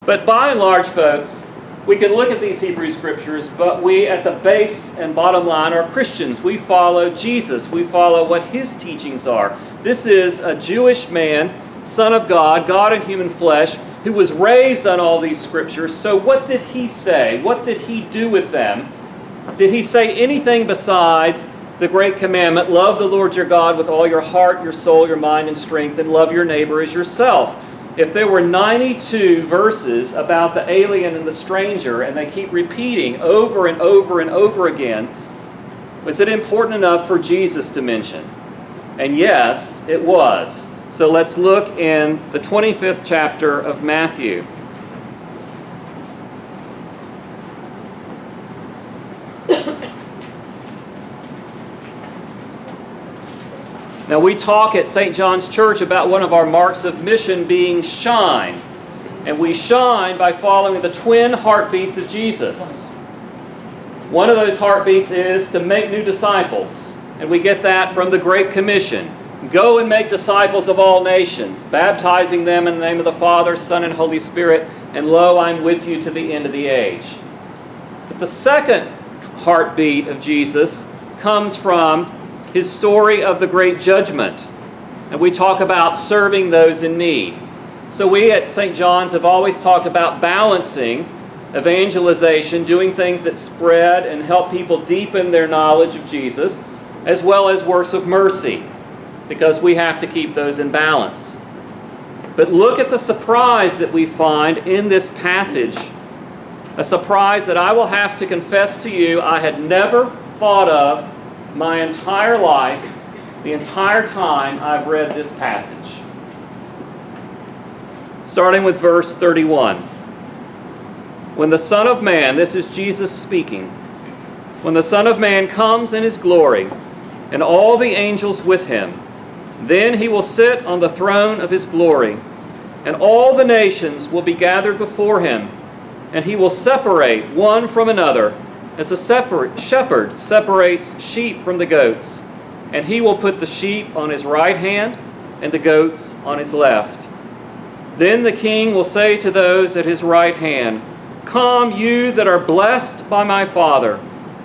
But by and large, folks, we can look at these Hebrew Scriptures, but we, at the base and bottom line, are Christians. We follow Jesus. We follow what His teachings are. This is a Jewish man, Son of God, God in human flesh, who was raised on all these Scriptures. So what did He say? What did He do with them? Did He say anything besides the great commandment, love the Lord your God with all your heart, your soul, your mind, and strength, and love your neighbor as yourself? If there were 92 verses about the alien and the stranger, and they keep repeating over and over and over again, was it important enough for Jesus to mention? And yes, it was. So let's look in the 25th chapter of Matthew. Now, we talk at St. John's Church about one of our marks of mission being shine. And we shine by following the twin heartbeats of Jesus. One of those heartbeats is to make new disciples. And we get that from the Great Commission. Go and make disciples of all nations, baptizing them in the name of the Father, Son, and Holy Spirit. And lo, I'm with you to the end of the age. But the second heartbeat of Jesus comes from His story of the great judgment. And we talk about serving those in need. So we at St. John's have always talked about balancing evangelization, doing things that spread and help people deepen their knowledge of Jesus, as well as works of mercy, because we have to keep those in balance. But look at the surprise that we find in this passage, a surprise that I will have to confess to you I had never thought of my entire life, the entire time I've read this passage. Starting with verse 31. When the Son of Man, this is Jesus speaking, when the Son of Man comes in His glory, and all the angels with Him, then He will sit on the throne of His glory, and all the nations will be gathered before Him, and He will separate one from another, as a shepherd separates sheep from the goats, and He will put the sheep on His right hand and the goats on His left. Then the King will say to those at His right hand, Come, you that are blessed by my Father,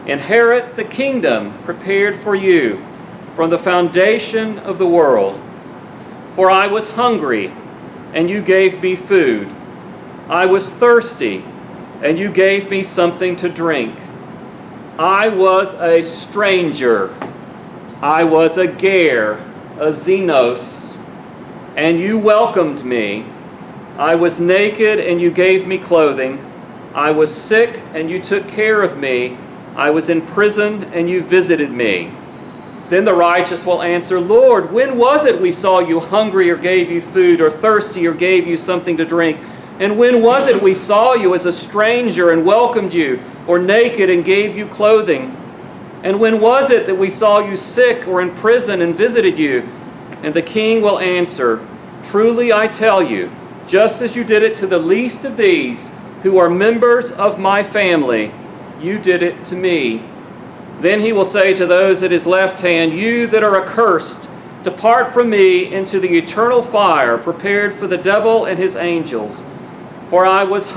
inherit the kingdom prepared for you from the foundation of the world. For I was hungry, and you gave me food. I was thirsty, and you gave me something to drink. I was a stranger. I was a ger, a xenos, and you welcomed me. I was naked, and you gave me clothing. I was sick, and you took care of me. I was in prison, and you visited me. Then the righteous will answer, Lord, when was it we saw you hungry or gave you food, or thirsty or gave you something to drink? And when was it we saw you as a stranger and welcomed you, or naked and gave you clothing? And when was it that we saw you sick or in prison and visited you? And the King will answer, Truly I tell you, just as you did it to the least of these, who are members of my family, you did it to me. Then He will say to those at His left hand, You that are accursed, depart from me into the eternal fire prepared for the devil and his angels. For I was